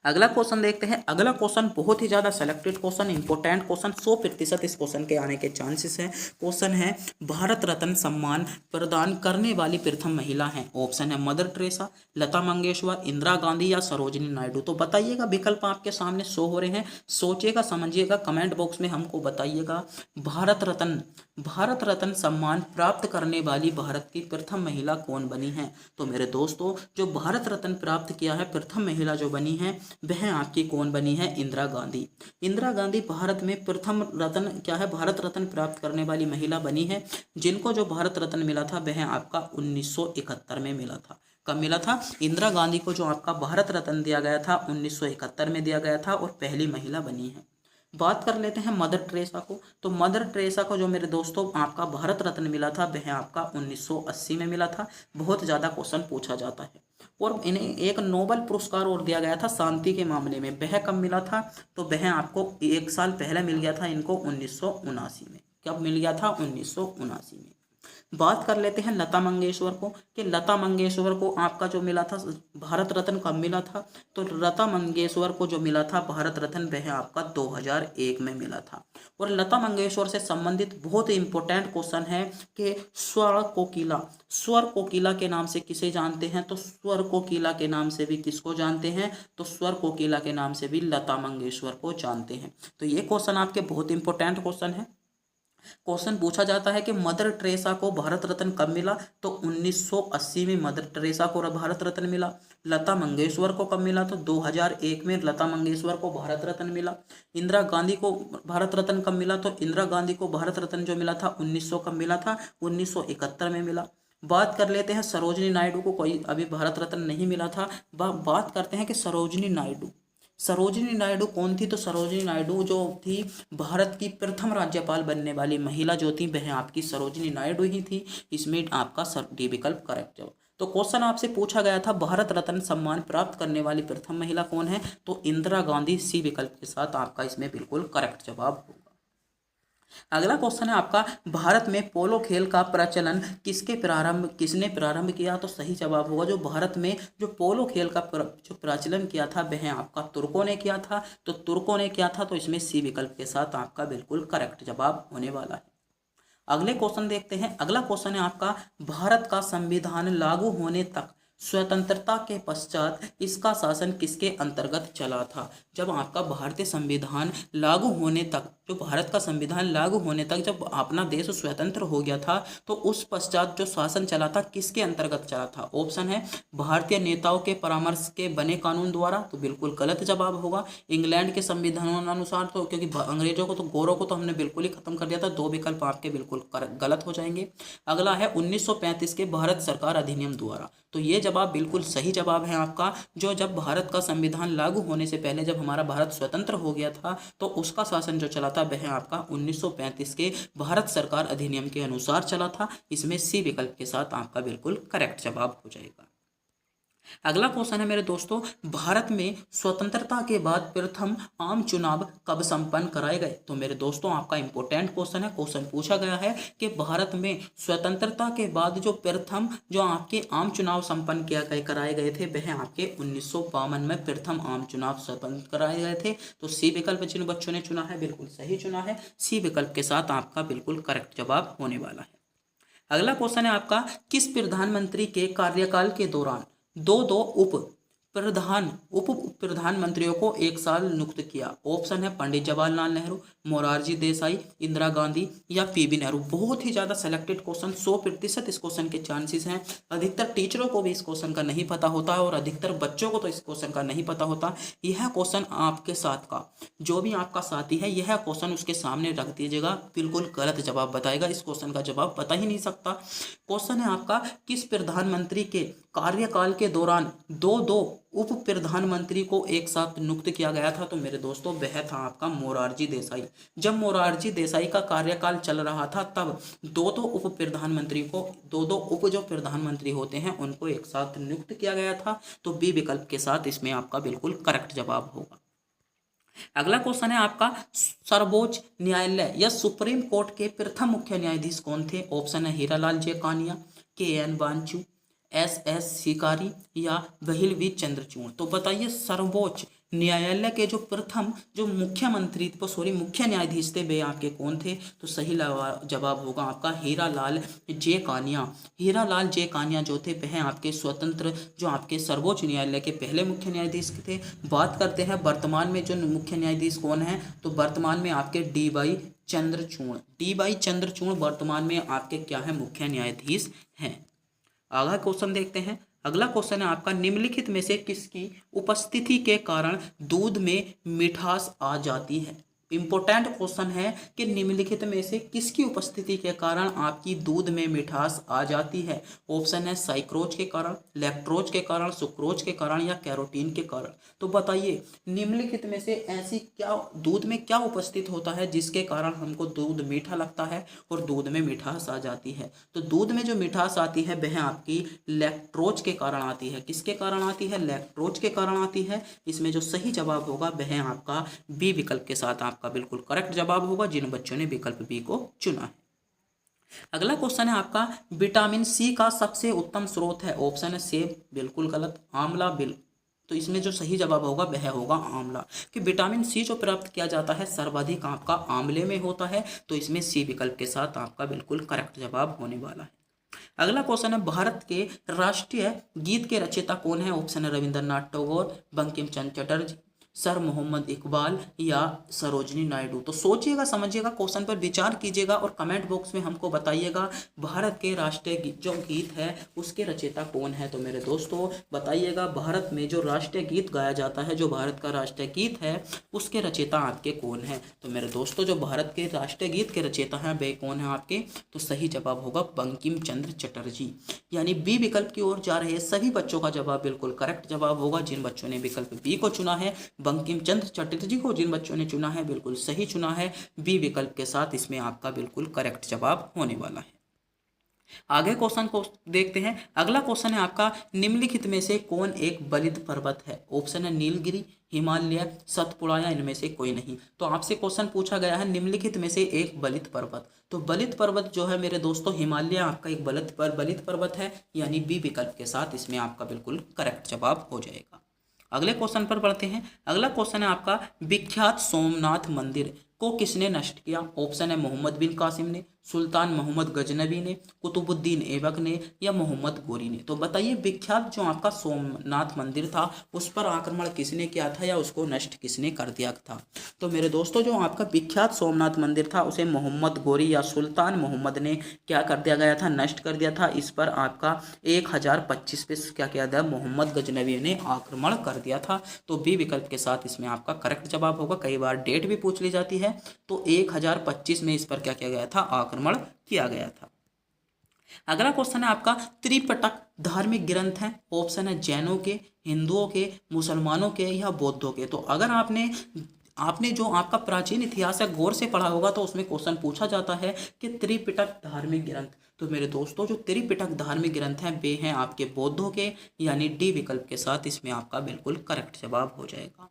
अगला क्वेश्चन देखते हैं। अगला क्वेश्चन बहुत ही ज्यादा सेलेक्टेड क्वेश्चन, इंपॉर्टेंट क्वेश्चन, 100% इस क्वेश्चन के आने के चांसेस हैं। क्वेश्चन है भारत रत्न सम्मान प्रदान करने वाली प्रथम महिला है। ऑप्शन है मदर टेरेसा, लता मंगेशकर, इंदिरा गांधी या सरोजिनी नायडू। तो बताइएगा, विकल्प आपके सामने शो हो रहे हैं, सोचिएगा समझिएगा, कमेंट बॉक्स में हमको बताइएगा। भारत रत्न सम्मान प्राप्त करने वाली भारत की प्रथम महिला कौन बनी है। तो मेरे दोस्तों, जो भारत रत्न प्राप्त किया है प्रथम महिला जो बनी है वह आपकी कौन बनी है, इंदिरा गांधी। इंदिरा गांधी भारत में प्रथम रत्न क्या है, भारत रत्न प्राप्त करने वाली महिला बनी है। जिनको जो भारत रत्न मिला था वह आपका 1971 में मिला था। कब मिला था? इंदिरा गांधी को जो आपका भारत रत्न दिया गया था 1971 में दिया गया था और पहली महिला बनी है। बात कर लेते हैं मदर टेरेसा को। तो मदर टेरेसा को जो मेरे दोस्तों आपका भारत रत्न मिला था वह आपका 1980 में मिला था। बहुत ज़्यादा क्वेश्चन पूछा जाता है। और इन्हें एक नोबेल पुरस्कार और दिया गया था शांति के मामले में। वह कब मिला था? तो वह आपको 1 साल पहले मिल गया था इनको 1979 में। कब मिल गया था? 1979 में। बात कर लेते हैं लता मंगेशकर को कि लता मंगेशकर को आपका जो मिला था भारत रत्न कब मिला था। तो लता मंगेशकर को जो मिला था भारत रत्न वह आपका 2001 में मिला था। और लता मंगेशकर से संबंधित बहुत ही इंपॉर्टेंट क्वेश्चन है कि स्वर कोकिला के नाम से किसे जानते हैं। तो स्वर कोकिला के नाम से भी किसको जानते हैं? तो स्वर कोकिला के नाम से भी लता मंगेशकर को जानते हैं। तो ये क्वेश्चन आपके बहुत इंपॉर्टेंट क्वेश्चन है। क्वेश्चन पूछा जाता है कि मदर टेरेसा को भारत रत्न कब मिला। तो 1980 में मदर टेरेसा को भारत रत्न मिला। लता मंगेशकर को कब मिला? तो 2001 में लता मंगेशकर को भारत रत्न मिला। इंदिरा गांधी को भारत रत्न कब मिला? तो इंदिरा गांधी को भारत रत्न जो मिला था 1900 कब मिला था? 1971 में मिला। बात कर लेते हैं सरोजिनी नायडू को, कोई अभी भारत रत्न नहीं मिला था। बात करते हैं कि सरोजिनी नायडू कौन थी। तो सरोजिनी नायडू जो थी भारत की प्रथम राज्यपाल बनने वाली महिला जो थी वह आपकी सरोजिनी नायडू ही थी। इसमें आपका डी विकल्प करेक्ट जवाब। तो क्वेश्चन आपसे पूछा गया था भारत रत्न सम्मान प्राप्त करने वाली प्रथम महिला कौन है। तो इंदिरा गांधी, सी विकल्प के साथ आपका इसमें बिल्कुल करेक्ट जवाब होगा। अगला क्वेश्चन है आपका भारत में पोलो खेल का प्रचलन किसने प्रारंभ किया। तो सही जवाब होगा जो भारत में जो पोलो खेल का जो प्रचलन किया था वह आपका तुर्कों ने किया था। तो तुर्कों ने किया था, तो इसमें सी विकल्प के साथ आपका बिल्कुल करेक्ट जवाब होने वाला है। अगले क्वेश्चन देखते हैं। अगला क्वेश्चन है आपका भारत का संविधान लागू होने तक स्वतंत्रता के पश्चात इसका शासन किसके अंतर्गत चला था। जब आपका भारतीय संविधान लागू होने तक, जो भारत का संविधान लागू होने तक जब अपना देश स्वतंत्र हो गया था तो उस पश्चात जो शासन चला था किसके अंतर्गत चला था। ऑप्शन है भारतीय नेताओं के परामर्श के बने कानून द्वारा। तो बिल्कुल गलत जवाब होगा इंग्लैंड के संविधानानुसार। तो क्योंकि अंग्रेजों को तो गोरों को तो हमने बिल्कुल ही खत्म कर दिया था। 2 विकल्प आपके बिल्कुल गलत हो जाएंगे। अगला है 1935 के भारत सरकार अधिनियम द्वारा। तो ये जवाब बिल्कुल सही जवाब है आपका। जो जब भारत का संविधान लागू होने से पहले जब हमारा भारत स्वतंत्र हो गया था तो उसका शासन जो चला था वह आपका 1935 के भारत सरकार अधिनियम के अनुसार चला था। इसमें सी विकल्प के साथ आपका बिल्कुल करेक्ट जवाब हो जाएगा। अगला क्वेश्चन है मेरे दोस्तों, भारत में स्वतंत्रता के बाद प्रथम आम चुनाव कब संपन्न कराए गए। तो मेरे दोस्तों आपका इंपॉर्टेंट क्वेश्चन है। क्वेश्चन पूछा गया है कि भारत में स्वतंत्रता के बाद जो प्रथम जो आपके आम चुनाव संपन्न कराए गए थे वह आपके 1952 में प्रथम आम चुनाव संपन्न कराए गए थे। तो सी विकल्प जिन बच्चों ने चुना है बिल्कुल सही चुना है। सी विकल्प के साथ आपका बिल्कुल करेक्ट जवाब होने वाला है। अगला क्वेश्चन है आपका, किस प्रधानमंत्री के कार्यकाल के दौरान दो उप प्रधानमंत्रियों को एक साल नियुक्त किया। ऑप्शन है पंडित जवाहरलाल नेहरू, मोरारजी देसाई, इंदिरा गांधी या पीवी नेहरू। बहुत ही ज्यादा सिलेक्टेड क्वेश्चन, 100% इस क्वेश्चन के चांसेस हैं। अधिकतर टीचरों को भी इस क्वेश्चन का नहीं पता होता है और अधिकतर बच्चों को तो इस क्वेश्चन का नहीं पता होता। यह क्वेश्चन आपके साथ का जो भी आपका साथी है यह क्वेश्चन उसके सामने रख दीजिएगा, बिल्कुल गलत जवाब बताएगा। इस क्वेश्चन का जवाब बता ही नहीं सकता। क्वेश्चन है आपका, किस प्रधानमंत्री के कार्यकाल के दौरान दो उप प्रधानमंत्री को एक साथ नियुक्त किया गया था। तो मेरे दोस्तों वह था आपका मोरारजी देसाई। जब मोरारजी देसाई का कार्यकाल चल रहा था तब दो उप प्रधानमंत्री को दो उप जो प्रधानमंत्री होते हैं उनको एक साथ नियुक्त किया गया था। तो बी विकल्प के साथ इसमें आपका बिल्कुल करेक्ट जवाब होगा। अगला क्वेश्चन है आपका, सर्वोच्च न्यायालय या सुप्रीम कोर्ट के प्रथम मुख्य न्यायाधीश कौन थे? ऑप्शन है हीरालाल जे कानिया, के एन बांचू, एस एस सिकारी या बहिलवी चंद्रचूड़। तो बताइए सर्वोच्च न्यायालय के जो प्रथम जो मुख्य न्यायाधीश थे वे आपके कौन थे? तो सही जवाब होगा आपका हीरालाल जे कानिया। हीरालाल जे कानिया जो थे वह आपके स्वतंत्र जो आपके सर्वोच्च न्यायालय के पहले मुख्य न्यायाधीश थे। बात करते हैं वर्तमान में जो मुख्य न्यायाधीश कौन है, तो वर्तमान में आपके D Y Chandrachud, D Y Chandrachud वर्तमान में आपके क्या है, मुख्य न्यायाधीश हैं। अगला क्वेश्चन देखते हैं। अगला क्वेश्चन है आपका, निम्नलिखित में से किसकी उपस्थिति के कारण दूध में मिठास आ जाती है? इंपॉर्टेंट क्वेश्चन है कि निम्नलिखित में से किसकी उपस्थिति के कारण आपकी दूध में मिठास आ जाती है? ऑप्शन है साइक्रोज के कारण, लैक्टोज के कारण, सुक्रोज के कारण या कैरोटीन के कारण। तो बताइए निम्नलिखित में से ऐसी क्या दूध में क्या उपस्थित होता है जिसके कारण हमको दूध मीठा लगता है और दूध में मिठास आ जाती है? तो दूध में जो मिठास आती है वह आपकी लैक्टोज के कारण आती है। किसके कारण आती है? लैक्टोज के कारण आती है। इसमें जो सही जवाब होगा वह आपका बी विकल्प के साथ आपका बिल्कुल करेक्ट जवाब होगा, जिन बच्चों ने विकल्प बी को चुना है। अगला क्वेश्चन है आपका, विटामिन सी का सबसे उत्तम स्रोत है? ऑप्शन है सेब, बिल्कुल गलत, आंवला, तो इसमें जो सही जवाब होगा वह होगा आंवला। कि विटामिन सी जो प्राप्त किया जाता है सर्वाधिक आपका आंवले में होता है, तो इसमें सी विकल्प के साथ आपका बिल्कुल करेक्ट जवाब होने वाला है। अगला क्वेश्चन है, भारत के राष्ट्रीय गीत के रचयिता कौन है? ऑप्शन है रविंद्रनाथ टैगोर, बंकिम चंद्र चटर्जी, सर मोहम्मद इकबाल या सरोजनी नायडू। तो सोचिएगा, समझिएगा, क्वेश्चन पर विचार कीजिएगा और कमेंट बॉक्स में हमको बताइएगा भारत के राष्ट्रीय जो गीत है उसके रचयिता कौन है। तो मेरे दोस्तों बताइएगा, भारत में जो राष्ट्रीय गीत गाया जाता है, जो भारत का राष्ट्रीय गीत है उसके रचयिता आपके कौन है? तो मेरे दोस्तों जो भारत के राष्ट्रीय गीत के रचयिता हैं वे कौन है आपके? तो सही जवाब होगा बंकिम चंद्र चटर्जी। यानी बी विकल्प की ओर जा रहे सभी बच्चों का जवाब बिल्कुल करेक्ट जवाब होगा। जिन बच्चों ने विकल्प बी को चुना है, बंकिम चंद्र चटर्जी को जिन बच्चों ने चुना है, बिल्कुल सही चुना है। बी विकल्प के साथ इसमें आपका बिल्कुल करेक्ट जवाब होने वाला है। आगे क्वेश्चन को देखते हैं। अगला क्वेश्चन है आपका, निम्नलिखित में से कौन एक बलित पर्वत है? ऑप्शन है नीलगिरी, हिमालय, सतपुड़ा या इनमें से कोई नहीं। तो आपसे क्वेश्चन पूछा गया है निम्नलिखित में से एक बलित पर्वत। तो बलित पर्वत जो है मेरे दोस्तों हिमालय आपका एक बलित पर्वत है, यानी बी विकल्प के साथ इसमें आपका बिल्कुल करेक्ट जवाब हो जाएगा। अगले क्वेश्चन पर बढ़ते हैं। अगला क्वेश्चन है आपका, विख्यात सोमनाथ मंदिर को किसने नष्ट किया? ऑप्शन है मोहम्मद बिन कासिम ने, सुल्तान मोहम्मद गजनबी ने, कुतुबुद्दीन ऐबक ने या मोहम्मद गोरी ने। तो बताइए विख्यात जो आपका सोमनाथ मंदिर था उस पर आक्रमण किसने किया था या उसको नष्ट किसने कर दिया था? तो मेरे दोस्तों जो आपका विख्यात सोमनाथ मंदिर था उसे मोहम्मद गोरी या सुल्तान मोहम्मद ने क्या कर दिया गया था? नष्ट कर दिया था। इस पर आपका 1025 पे क्या किया था? मोहम्मद गजनबी ने आक्रमण कर दिया था। तो बी विकल्प के साथ इसमें आपका करेक्ट जवाब होगा। कई बार डेट भी पूछ ली जाती है, तो 1025 में इस पर क्या किया गया था? आक्रमण किया गया था। अगला क्वेश्चन है आपका, त्रिपिटक धार्मिक ग्रंथ है? ऑप्शन है जैनों के, हिंदुओं के, मुसलमानों के या बौद्धों के। तो अगर आपने जो आपका प्राचीन इतिहास है गौर से पढ़ा होगा तो उसमें क्वेश्चन पूछा जाता है कि त्रिपिटक धार्मिक ग्रंथ। तो मेरे दोस्तों जो त्रिपिटक धार्मिक ग्रंथ हैं वे हैं आपके बौद्धों के, यानी डी विकल्प के साथ इसमें आपका बिल्कुल करेक्ट जवाब हो जाएगा।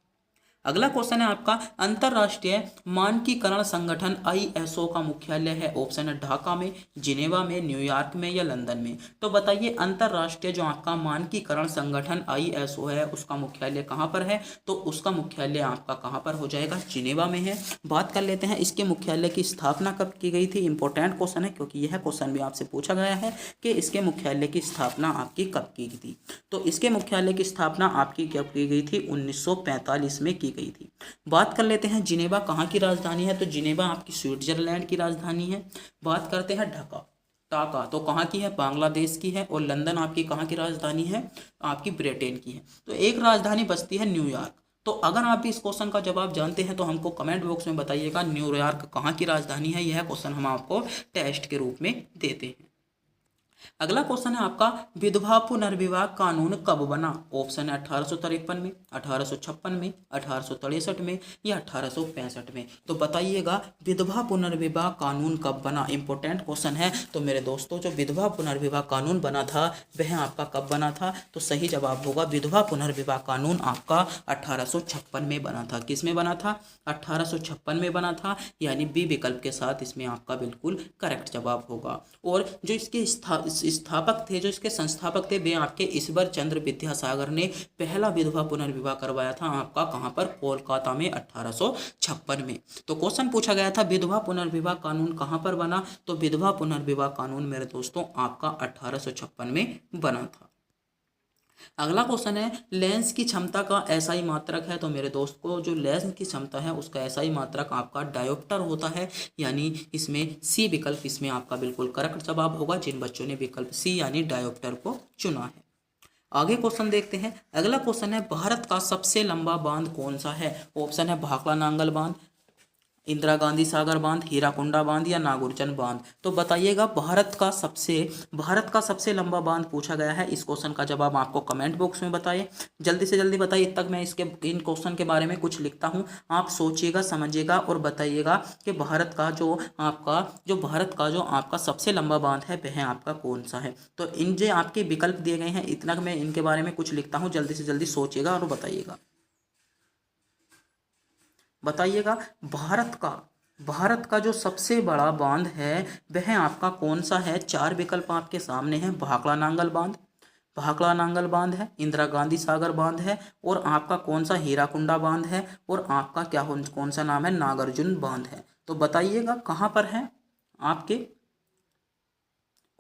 अगला क्वेश्चन है आपका, अंतरराष्ट्रीय मानकीकरण संगठन ISO का मुख्यालय है? ऑप्शन है ढाका में, जिनेवा में, न्यूयॉर्क में या लंदन में। तो बताइए अंतरराष्ट्रीय जो आपका मानकीकरण संगठन ISO है उसका मुख्यालय कहाँ पर है? तो उसका मुख्यालय आपका कहाँ पर हो जाएगा? जिनेवा में है। बात कर लेते हैं इसके मुख्यालय की स्थापना कब की गई थी। इंपॉर्टेंट क्वेश्चन है क्योंकि यह क्वेश्चन भी आपसे पूछा गया है कि इसके मुख्यालय की स्थापना आपकी कब की गई थी। तो इसके मुख्यालय की स्थापना आपकी कब की गई थी? 1945 में की गई थी। बात कर लेते हैं जिनेवा कहाँ की राजधानी है। तो जिनेवा आपकी स्विट्जरलैंड की राजधानी है। बात करते हैं ढाका तो कहाँ की है? बांग्लादेश की है। और लंदन आपकी कहाँ की राजधानी है? आपकी ब्रिटेन की है। तो एक राजधानी बचती है न्यूयॉर्क। तो अगर आप भी इस क्वेश्चन का जवाब जानते हैं तो हमको कमेंट बॉक्स में बताइएगा न्यूयॉर्क कहाँ की राजधानी है। यह क्वेश्चन हम आपको टेस्ट के रूप में देते हैं। अगला क्वेश्चन है आपका, विधवा पुनर्विवाह कानून कब बना? ऑप्शन है 1853 में, 1856 में, 1863 में या 1865 में। तो बताइएगा विधवा पुनर्विवाह कानून कब बना। इंपॉर्टेंट क्वेश्चन है। तो मेरे दोस्तों जो विधवा पुनर्विवाह कानून बना था वह आपका कब बना था? तो सही जवाब होगा विधवा पुनर्विवाह कानून आपका 1856 में बना था। किस में बना था? 1856 में बना था, यानी बी विकल्प के साथ इसमें आपका बिल्कुल करेक्ट जवाब होगा। और जो इसके स्थापक थे, जो इसके संस्थापक थे, वे आपके ईश्वर चंद्र विद्यासागर ने पहला विधवा पुनर्विवाह करवाया था आपका कहाँ पर? कोलकाता में 1856 में। तो क्वेश्चन पूछा गया था विधवा पुनर्विवाह कानून कहाँ पर बना? तो विधवा पुनर्विवाह कानून मेरे दोस्तों आपका 1856 में बना था। अगला क्वेश्चन है, लेंस की क्षमता का एसआई मात्रक है। तो मेरे दोस्त को जो लेंस की क्षमता है उसका एसआई मात्रक आपका डायोप्टर होता है, यानी इसमें सी विकल्प इसमें आपका बिल्कुल करेक्ट जवाब होगा, जिन बच्चों ने विकल्प सी यानी डायोप्टर को चुना है। आगे क्वेश्चन देखते हैं। अगला क्वेश्चन है, भारत का सबसे लंबा बांध कौन सा है? ऑप्शन है भाखड़ा नांगल बांध, इंदिरा गांधी सागर बांध, हीराकुंडा बांध या नागुरचन बांध। तो बताइएगा भारत का सबसे लंबा बांध पूछा गया है। इस क्वेश्चन का जवाब आपको कमेंट बॉक्स में बताइए, जल्दी से जल्दी बताइए। तक मैं इन क्वेश्चन के बारे में कुछ लिखता हूँ, आप सोचिएगा, समझिएगा और बताइएगा कि भारत का जो आपका सबसे लंबा बांध है वह आपका कौन सा है। तो इन जो आपके विकल्प दिए गए हैं, इतना मैं इनके बारे में कुछ लिखता हूँ, जल्दी से जल्दी सोचिएगा और बताइएगा। भारत का जो सबसे बड़ा बांध है वह आपका कौन सा है? चार विकल्प आपके सामने हैं। भाखड़ा नांगल बांध है, इंदिरा गांधी सागर बांध है, और आपका कौन सा हीराकुंडा बांध है, और आपका कौन सा नाम है? नागार्जुन बांध है। तो बताइएगा कहाँ पर है आपके,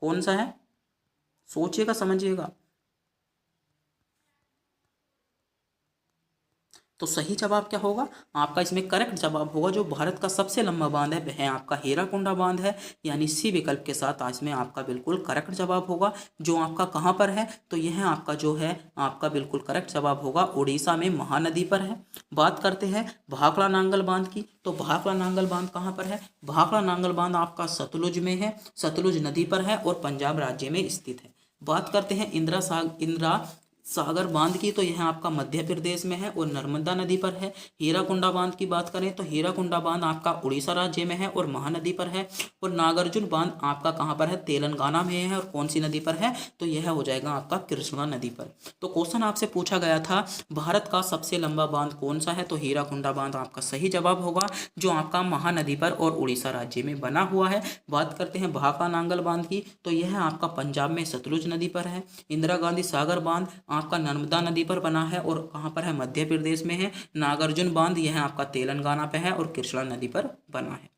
कौन सा है? सोचिएगा, समझिएगा। तो सही जवाब क्या होगा आपका? इसमें करेक्ट जवाब होगा जो भारत का सबसे लंबा बांध है वह आपका हीराकुंडा बांध है, यानी सी विकल्प के साथ इसमें आपका बिल्कुल करेक्ट जवाब होगा। जो आपका कहाँ पर है? तो यह आपका जो है आपका बिल्कुल करेक्ट जवाब होगा उड़ीसा में महानदी पर है। बात करते हैं भाखड़ा नांगल बांध की। तो भाखड़ा नांगल बांध कहाँ पर है? भाखड़ा नांगल बांध आपका सतलुज में है, सतलुज नदी पर है और पंजाब राज्य में स्थित है। बात करते हैं इंदिरा सागर बांध की। तो यह आपका मध्य प्रदेश में है और नर्मदा नदी पर है। हीराकुंडा बांध की बात करें तो हीराकुंडा बांध आपका उड़ीसा राज्य में है और महानदी पर है। और नागार्जुन बांध आपका कहाँ पर है? तेलंगाना में है। और कौन सी नदी पर है? तो यह हो जाएगा आपका कृष्णा नदी पर। तो क्वेश्चन आपसे पूछा गया था भारत का सबसे लंबा बांध कौन सा है? तो हीराकुंडा बांध आपका सही जवाब होगा, जो आपका महानदी पर और उड़ीसा राज्य में बना हुआ है। बात करते हैं भाखड़ा नांगल बांध की। तो यह आपका पंजाब में सतलुज नदी पर है। इंदिरा गांधी सागर बांध आपका नर्मदा नदी पर बना है और कहाँ पर है? मध्य प्रदेश में है। नागार्जुन बांध यह आपका तेलंगाना पे है और कृष्णा नदी पर बना है।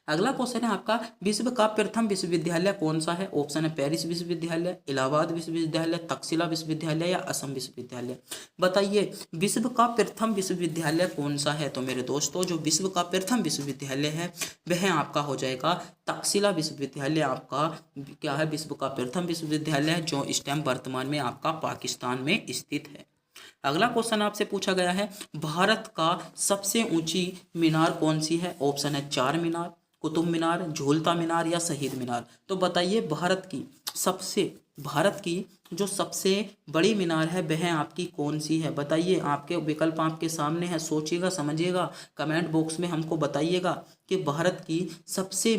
अगला क्वेश्चन है आपका, विश्व का प्रथम विश्वविद्यालय कौन सा है? ऑप्शन है पेरिस विश्वविद्यालय, इलाहाबाद विश्वविद्यालय, तक्षशिला विश्वविद्यालय या असम विश्वविद्यालय। बताइए विश्व का प्रथम विश्वविद्यालय कौन सा है? तो मेरे दोस्तों जो विश्व का प्रथम विश्वविद्यालय है वह आपका हो जाएगा तक्षशिला विश्वविद्यालय। आपका क्या है? विश्व का प्रथम विश्वविद्यालय जो इस टाइम वर्तमान में आपका पाकिस्तान में स्थित है। अगला क्वेश्चन आपसे पूछा गया है, भारत का सबसे ऊंची मीनार कौन सी है? ऑप्शन है चार मीनार, कुतुब मीनार, झूलता मीनार या शहीद मीनार। तो बताइए भारत की जो सबसे बड़ी मीनार है वह आपकी कौन सी है? बताइए, आपके विकल्प आपके सामने है, सोचिएगा, समझिएगा, कमेंट बॉक्स में हमको बताइएगा कि भारत की सबसे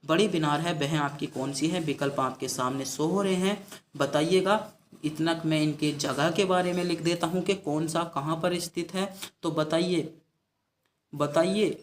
बड़ी मीनार है वह आपकी कौन सी है। विकल्प आपके सामने शो हो रहे हैं, बताइएगा। इतना मैं इनके जगह के बारे में लिख देता हूँ कि कौन सा कहाँ पर स्थित है। तो बताइए।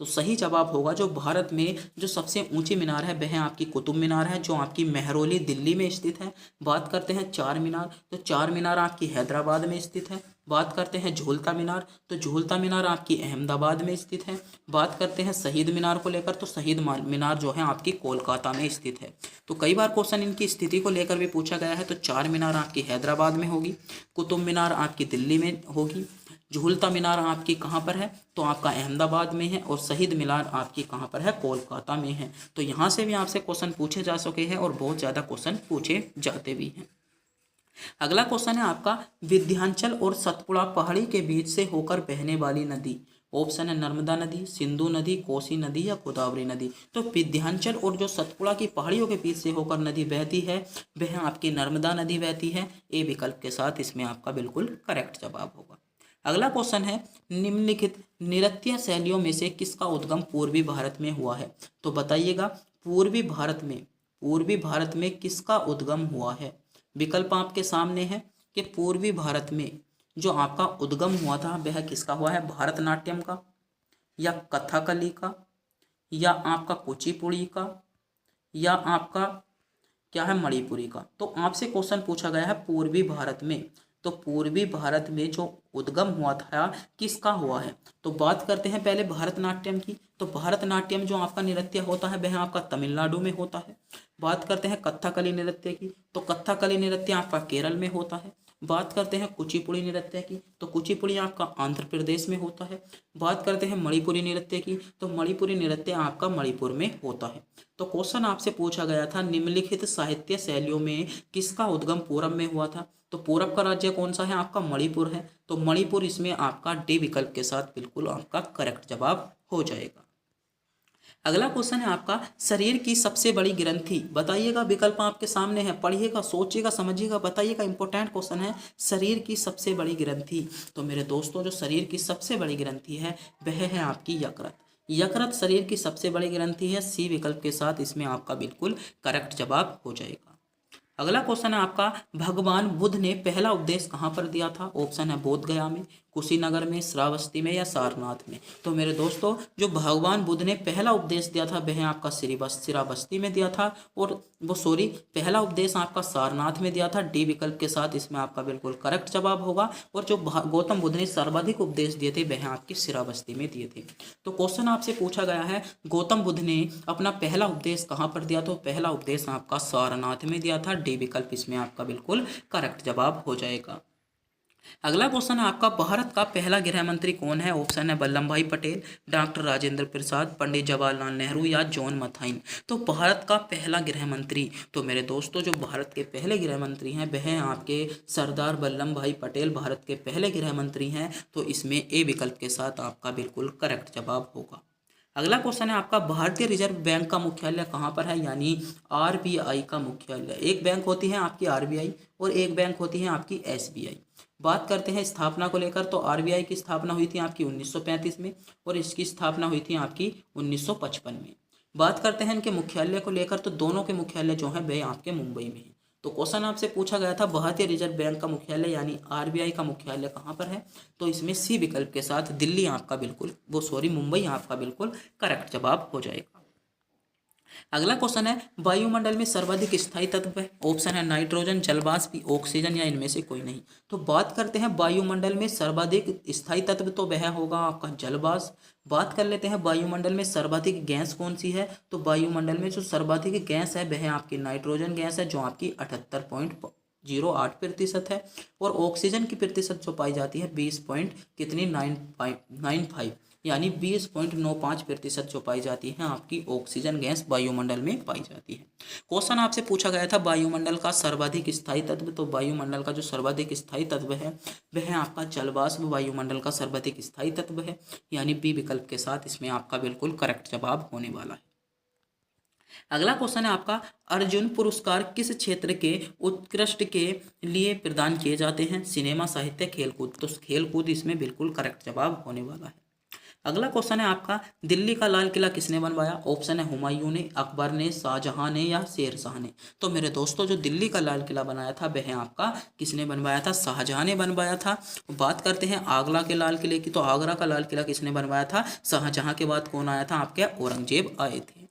तो सही जवाब होगा जो भारत में जो सबसे ऊंची मीनार है वह आपकी कुतुब मीनार है, जो आपकी मेहरौली दिल्ली में स्थित है। बात करते हैं चार मीनार, तो चार मीनार आपकी हैदराबाद में स्थित है। बात करते हैं झूलता मीनार, तो झूलता मीनार आपकी अहमदाबाद में स्थित है। बात करते हैं शहीद मीनार को लेकर, तो शहीद मीनार जो है आपकी कोलकाता में स्थित है। तो कई बार क्वेश्चन इनकी स्थिति को लेकर भी पूछा गया है। तो चार मीनार आपकी हैदराबाद में होगी, कुतुब मीनार आपकी दिल्ली में होगी, झूलता मीनार आपकी कहाँ पर है? तो आपका अहमदाबाद में है, और शहीद मीनार आपकी कहाँ पर है? कोलकाता में है। तो यहाँ से भी आपसे क्वेश्चन पूछे जा सके हैं और बहुत ज़्यादा क्वेश्चन पूछे जाते भी हैं। अगला क्वेश्चन है आपका, विंध्याचल और सतपुड़ा पहाड़ी के बीच से होकर बहने वाली नदी। ऑप्शन है नर्मदा नदी, सिंधु नदी, कोसी नदी या गोदावरी नदी। तो विंध्याचल और जो सतपुड़ा की पहाड़ियों के बीच से होकर नदी बहती है वह आपकी नर्मदा नदी बहती है। ए विकल्प के साथ इसमें आपका बिल्कुल करेक्ट जवाब होगा। अगला क्वेश्चन है निम्नलिखित नृत्य शैलियों में से किसका उद्गम पूर्वी भारत में हुआ है। तो बताइएगा पूर्वी भारत में किसका उद्गम हुआ है। विकल्प आपके सामने है कि पूर्वी भारत में जो आपका उद्गम हुआ था वह किसका हुआ है, भरतनाट्यम का या कथकली का या आपका कुचिपुड़ी का या आपका क्या है मणिपुरी का। तो आपसे क्वेश्चन पूछा गया है पूर्वी भारत में, तो पूर्वी भारत में जो उद्गम हुआ था किसका हुआ है। तो बात करते हैं पहले भरतनाट्यम की। तो भरतनाट्यम जो आपका नृत्य होता है वह आपका तमिलनाडु में होता है। बात करते हैं कथकली नृत्य की, तो कथकली नृत्य आपका केरल में होता है। बात करते हैं कुचिपुड़ी नृत्य की, तो कुचिपुड़ी आपका आंध्र प्रदेश में होता है। बात करते हैं मणिपुरी नृत्य की, तो मणिपुरी नृत्य आपका मणिपुर में होता है। तो क्वेश्चन आपसे पूछा गया था निम्नलिखित साहित्य शैलियों में किसका उद्गम पूरब में हुआ था। तो पूरब का राज्य कौन सा है, आपका मणिपुर है। तो मणिपुर इसमें आपका डी विकल्प के साथ बिल्कुल आपका करेक्ट जवाब हो जाएगा। अगला क्वेश्चन है आपका शरीर की सबसे बड़ी ग्रंथि बताइएगा। विकल्प आपके सामने है, पढ़िएगा, सोचिएगा, समझिएगा, बताइएगा। इंपॉर्टेंट क्वेश्चन है शरीर की सबसे बड़ी ग्रंथि। तो मेरे दोस्तों जो शरीर की सबसे बड़ी ग्रंथि है वह है आपकी यकृत। यकृत शरीर की सबसे बड़ी ग्रंथि है। सी विकल्प के साथ इसमें आपका बिल्कुल करेक्ट जवाब हो जाएगा। अगला क्वेश्चन है आपका भगवान बुद्ध ने पहला उपदेश कहाँ पर दिया था। ऑप्शन है बोध गया में, कुशीनगर में, श्रावस्ती में या सारनाथ में। तो मेरे दोस्तों जो भगवान बुद्ध ने पहला उपदेश दिया था वह आपका श्रावस्ती में दिया था, और पहला उपदेश आपका सारनाथ में दिया था। डी विकल्प के साथ इसमें आपका बिल्कुल करेक्ट जवाब होगा। और जो गौतम बुद्ध ने सर्वाधिक उपदेश दिए थे वह आपकी श्रावस्ती में दिए थे। तो क्वेश्चन आपसे पूछा गया है गौतम बुद्ध ने अपना पहला उपदेश कहाँ पर दिया, तो पहला उपदेश आपका सारनाथ में दिया था। डी विकल्प इसमें आपका बिल्कुल करेक्ट जवाब हो जाएगा। अगला क्वेश्चन है आपका भारत का पहला गृह मंत्री कौन है। ऑप्शन है वल्लभ भाई पटेल, डॉक्टर राजेंद्र प्रसाद, पंडित जवाहरलाल नेहरू या जॉन मथाइन। तो भारत का पहला गृह मंत्री, तो मेरे दोस्तों जो भारत के पहले गृह मंत्री हैं वह हैं आपके सरदार वल्लभ भाई पटेल, भारत के पहले गृह मंत्री हैं। तो इसमें ए विकल्प के साथ आपका बिल्कुल करेक्ट जवाब होगा। अगला क्वेश्चन है आपका भारतीय रिजर्व बैंक का मुख्यालय कहाँ पर है, यानी आरबीआई का मुख्यालय। एक बैंक होती है आपकी आरबीआई और एक बैंक होती है आपकी एसबीआई। बात करते हैं स्थापना को लेकर, तो आरबीआई की स्थापना हुई थी आपकी 1935 में और इसकी स्थापना हुई थी आपकी 1955 में। बात करते हैं इनके मुख्यालय को लेकर, तो दोनों के मुख्यालय जो हैं वे आपके मुंबई में हैं। तो क्वेश्चन आपसे पूछा गया था भारतीय रिजर्व बैंक का मुख्यालय यानी आरबीआई का मुख्यालय कहाँ पर है। तो इसमें सी विकल्प के साथ दिल्ली आपका बिल्कुल मुंबई आपका बिल्कुल करेक्ट जवाब हो जाएगा। अगला क्वेश्चन है वायुमंडल में सर्वाधिक स्थायी तत्व है। ऑप्शन है नाइट्रोजन, जलवाष्प, ऑक्सीजन या इनमें से कोई नहीं। तो बात करते हैं वायुमंडल में सर्वाधिक स्थायी तत्व, तो वह होगा आपका जलवाष्प। बात कर लेते हैं वायुमंडल में सर्वाधिक गैस कौन सी है। तो वायुमंडल में जो सर्वाधिक गैस है वह आपकी नाइट्रोजन गैस है जो आपकी 78.08% है, और ऑक्सीजन की प्रतिशत जो पाई जाती है 20.95 यानी 20.95% जो पाई जाती है आपकी ऑक्सीजन गैस वायुमंडल में पाई जाती है। क्वेश्चन आपसे पूछा गया था वायुमंडल का सर्वाधिक स्थायी तत्व, तो वायुमंडल का जो सर्वाधिक स्थायी तत्व है वह है आपका जलवाष्प वायुमंडल का सर्वाधिक स्थायी तत्व है, यानी बी विकल्प के साथ इसमें आपका बिल्कुल करेक्ट जवाब होने वाला है। अगला क्वेश्चन है आपका अर्जुन पुरस्कार किस क्षेत्र के उत्कृष्ट के लिए प्रदान किए जाते हैं। सिनेमा, साहित्य, खेलकूद। तो खेलकूद इसमें बिल्कुल करेक्ट जवाब होने वाला है। अगला क्वेश्चन है आपका दिल्ली का लाल किला किसने बनवाया। ऑप्शन है हुमायूं ने, अकबर ने, शाहजहां ने या शेरशाह ने। तो मेरे दोस्तों जो दिल्ली का लाल किला बनाया था वह आपका किसने बनवाया था, शाहजहां ने बनवाया था। बात करते हैं आगरा के लाल किले की, तो आगरा का लाल किला किसने बनवाया था, शाहजहां के बाद कौन आया था, आपके औरंगजेब आए थे।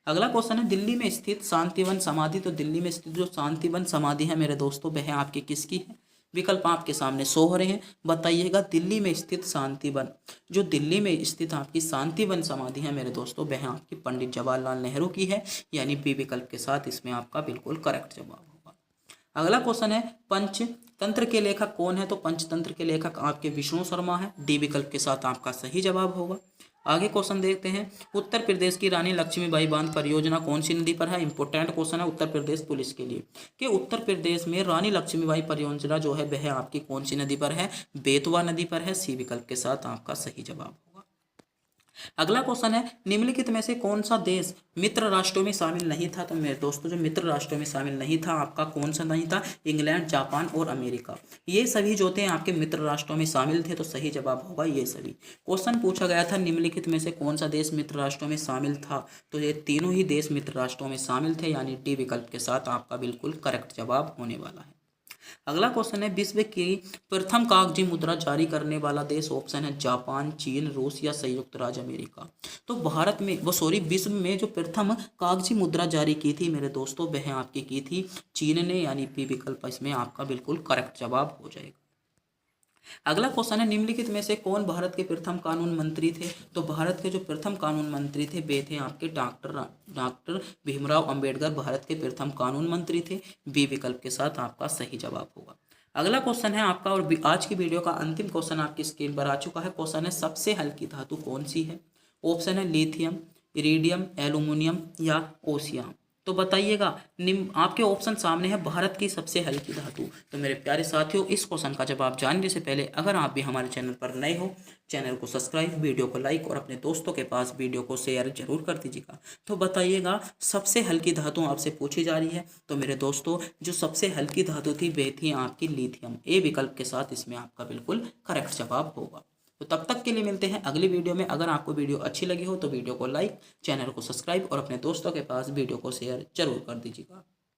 अगला क्वेश्चन है दिल्ली में स्थित शांतिवन समाधि। तो दिल्ली में स्थित जो शांतिवन समाधि है मेरे दोस्तों वह आपकी किसकी है। विकल्प आपके सामने शो हो रहे हैं, बताइएगा। दिल्ली में स्थित शांतिवन, जो दिल्ली में स्थित आपकी शांतिवन समाधि है मेरे दोस्तों वह आपकी पंडित जवाहरलाल नेहरू की है, यानी बी विकल्प के साथ इसमें आपका बिल्कुल करेक्ट जवाब होगा। अगला क्वेश्चन है पंचतंत्र के लेखक कौन है। तो पंचतंत्र के लेखक आपके विष्णु शर्मा है। डी विकल्प के साथ आपका सही जवाब होगा। आगे क्वेश्चन देखते हैं उत्तर प्रदेश की रानी लक्ष्मीबाई बांध परियोजना कौन सी नदी पर है। इंपॉर्टेंट क्वेश्चन है उत्तर प्रदेश पुलिस के लिए कि उत्तर प्रदेश में रानी लक्ष्मीबाई परियोजना जो है वह आपकी कौन सी नदी पर है, बेतवा नदी पर है। सी विकल्प के साथ आपका सही जवाब होगा। अगला क्वेश्चन है, निम्नलिखित में से कौन सा देश मित्र राष्ट्रों में शामिल नहीं था। तो मेरे दोस्तों जो मित्र राष्ट्रों में शामिल नहीं था आपका कौन सा नहीं था, इंग्लैंड, जापान और अमेरिका। ये सभी जो थे आपके मित्र राष्ट्रों में शामिल थे, तो सही जवाब होगा ये सभी। क्वेश्चन पूछा गया था निम्नलिखित में से कौन सा देश मित्र राष्ट्रों में शामिल था, तो ये तीनों ही देश मित्र राष्ट्रों में शामिल थे, यानी डी विकल्प के साथ आपका बिल्कुल करेक्ट जवाब होने वाला है। अगला क्वेश्चन है, विश्व की प्रथम कागजी मुद्रा जारी करने वाला देश। ऑप्शन है जापान, चीन, रूस या संयुक्त राज्य अमेरिका। तो भारत में विश्व में जो प्रथम कागजी मुद्रा जारी की थी मेरे दोस्तों, वह आपकी की थी चीन ने, यानी पी विकल्प इसमें आपका बिल्कुल करेक्ट जवाब हो जाएगा। अगला क्वेश्चन है, निम्नलिखित में से कौन भारत के प्रथम कानून मंत्री थे। तो भारत के जो प्रथम कानून मंत्री थे वे थे आपके डॉक्टर भीमराव अंबेडकर भारत के प्रथम कानून मंत्री थे। बी विकल्प के साथ आपका सही जवाब होगा। अगला क्वेश्चन है आपका, और आज की वीडियो का अंतिम क्वेश्चन आपकी स्क्रीन पर आ चुका है। क्वेश्चन है, सबसे हल्की धातु कौन सी है। ऑप्शन है लिथियम, इरिडियम, एल्यूमिनियम या ओसियम। तो बताइएगा, निम्न आपके ऑप्शन सामने है, भारत की सबसे हल्की धातु। तो मेरे प्यारे साथियों, इस क्वेश्चन का जवाब जानने से पहले अगर आप भी हमारे चैनल पर नए हो, चैनल को सब्सक्राइब, वीडियो को लाइक और अपने दोस्तों के पास वीडियो को शेयर जरूर कर दीजिएगा। तो बताइएगा, सबसे हल्की धातु आपसे पूछी जा रही है। तो मेरे दोस्तों जो सबसे हल्की धातु थी वे थी आपकी लिथियम। ए विकल्प के साथ इसमें आपका बिल्कुल करेक्ट जवाब होगा। तो तब तक के लिए मिलते हैं अगली वीडियो में। अगर आपको वीडियो अच्छी लगी हो तो वीडियो को लाइक, चैनल को सब्सक्राइब और अपने दोस्तों के पास वीडियो को शेयर जरूर कर दीजिएगा।